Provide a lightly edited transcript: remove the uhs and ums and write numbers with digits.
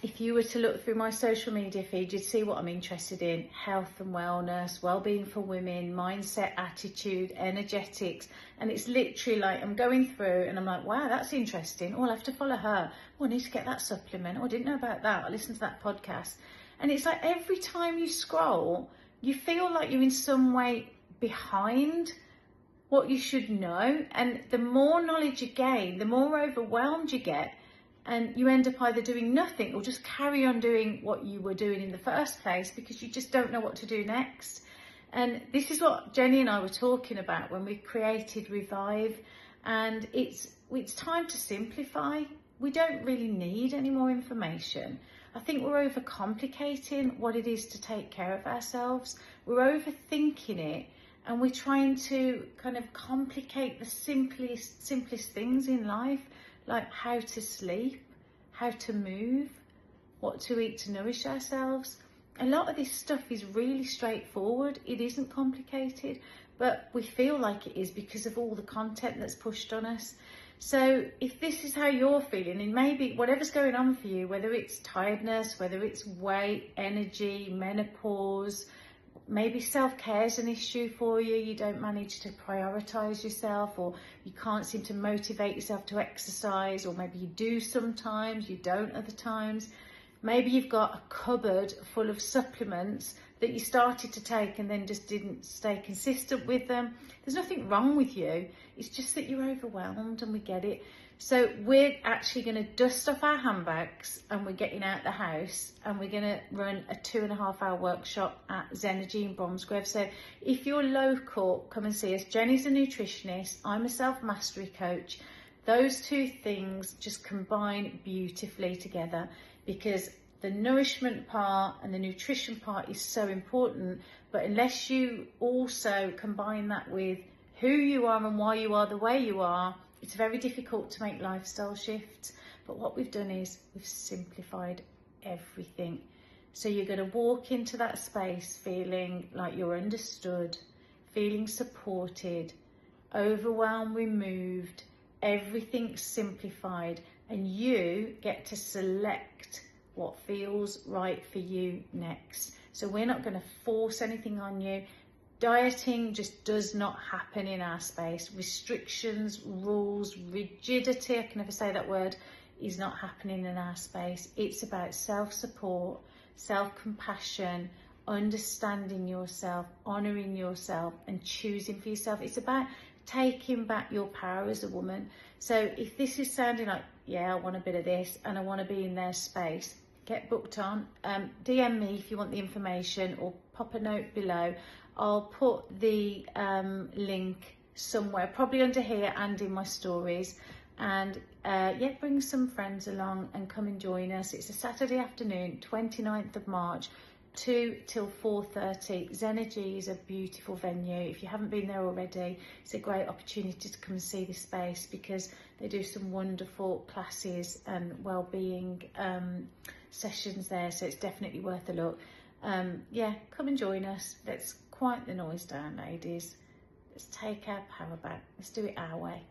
if you were to look through my social media feed, you'd see what I'm interested in: health and wellness, well-being for women, mindset, attitude, energetics. And it's literally like I'm going through and I'm like, wow, that's interesting. Oh, I'll have to follow her. Oh, I need to get that supplement. Oh, I didn't know about that. I listened to that podcast. And it's like every time you scroll, you feel like you're in some way behind what you should know. And the more knowledge you gain, the more overwhelmed you get. And you end up either doing nothing or just carry on doing what you were doing in the first place because you just don't know what to do next. And this is what Jennie and I were talking about when we created Revive. And it's time to simplify. We don't really need any more information. I think we're overcomplicating what it is to take care of ourselves. We're overthinking it, and we're trying to kind of complicate the simplest things in life, like how to sleep, how to move, what to eat to nourish ourselves. A lot of this stuff is really straightforward. It isn't complicated, but we feel like it is because of all the content that's pushed on us. So if this is how you're feeling, and maybe whatever's going on for you, whether it's tiredness, whether it's weight, energy, menopause, maybe self-care is an issue for you, you don't manage to prioritize yourself, or you can't seem to motivate yourself to exercise, or maybe you do sometimes, you don't other times. Maybe you've got a cupboard full of supplements that you started to take and then just didn't stay consistent with them. There's nothing wrong with you. It's just that you're overwhelmed, and we get it. So we're actually going to dust off our handbags, and we're getting out the house, and we're going to run a 2.5-hour workshop at Zenergy in Bromsgrove. So if you're local, come and see us. Jennie's a nutritionist. I'm a self-mastery coach. Those two things just combine beautifully together, because the nourishment part and the nutrition part is so important. But unless you also combine that with who you are and why you are the way you are, it's very difficult to make lifestyle shifts. But what we've done is we've simplified everything. So you're going to walk into that space feeling like you're understood, feeling supported, overwhelm removed, everything simplified, and you get to select what feels right for you next. So we're not going to force anything on you. Dieting just does not happen in our space. Restrictions, rules, rigidity, I can never say that word, is not happening in our space. It's about self-support, self-compassion, understanding yourself, honouring yourself, and choosing for yourself. It's about taking back your power as a woman. So if this is sounding like, yeah, I want a bit of this and I want to be in their space, get booked on. DM me if you want the information, or pop a note below. I'll put the link somewhere, probably under here and in my stories. And yeah, bring some friends along and come and join us. It's a Saturday afternoon, 29th of March, 2 till 4:30. Zenergy is a beautiful venue. If you haven't been there already, it's a great opportunity to come and see this space, because they do some wonderful classes and well-being sessions there. So it's definitely worth a look. Yeah, come and join us. Let's quiet the noise down, ladies. Let's take our power back. Let's do it our way.